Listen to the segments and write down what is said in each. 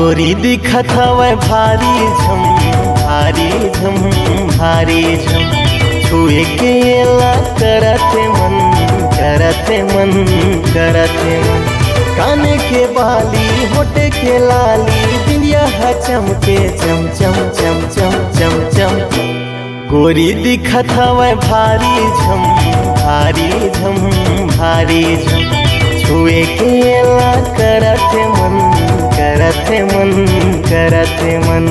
गोरी दिखत हवै भारी झम भारी झम भारी झम, छुए के ला करते मन करते मन करते मन। काने के बाली होटे के लाली, बिंदिया है चमके चम चम चम चम चम चम। गोरी दिखत हवै भारी झम भारी झम भारी झम, छुए के ला करते मन करते मन करते मन।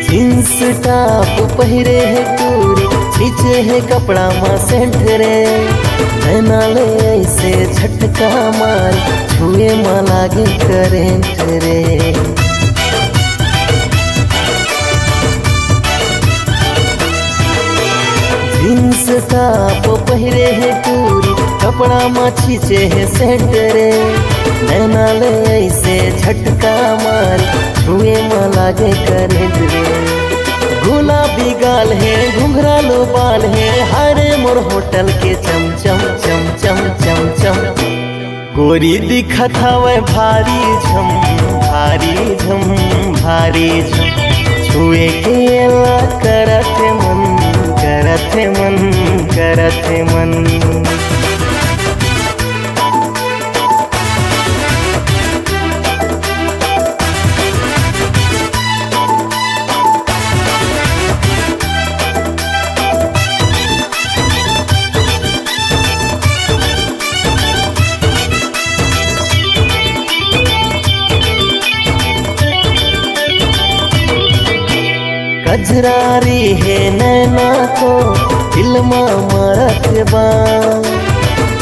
जींस टॉप पहिरे है टूरी, खींचे है कपड़ा माँ सेंट रे। नैना ले ऐसे झटका मार, छुए माँ लागे करेंट रे। जींस टॉप पहिरे है टूरी, कपड़ा माँ खींचे है सेंट रे। नैना ले ऐसे झटका मार, छुए माँ लागे करेंट रे। गुलाबी गाल है घुंघरालो बाल है, हरे मोर होटल के चम चम चम चम चम चम। गोरी दिखत हवै भारी झम भारी झम भारी झम, छुए के ला करते मन करते मन करते मन। कजरारी है नैना तो दिलमा मरत बा,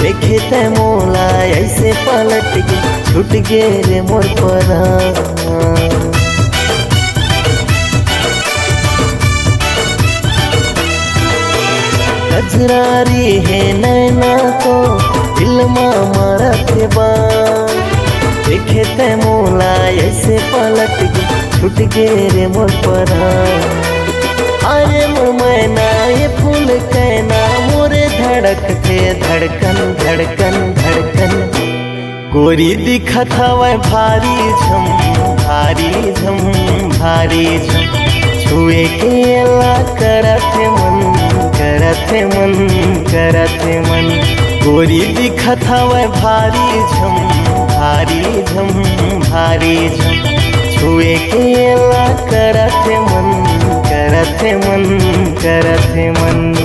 देखे ते मोला ऐसे पलट के छूट गे रे मोर परान। कजरारी है नैना तो दिलमा मरत बा, देखे ते मोला ऐसे पलट के छूट गे रे मोर परान। अरे मोर मैना ये फूल कहना, मोरे धड़कते धड़कन धड़कन धड़कन। गोरी दिखत हवै भारी झम भारी झम भारी झम, छुए के ला करते मन करते मन करते मन। गोरी दिखत हवै भारी झम भारी झम भारी झम, छुए के ला करते मन करते मन करते मन।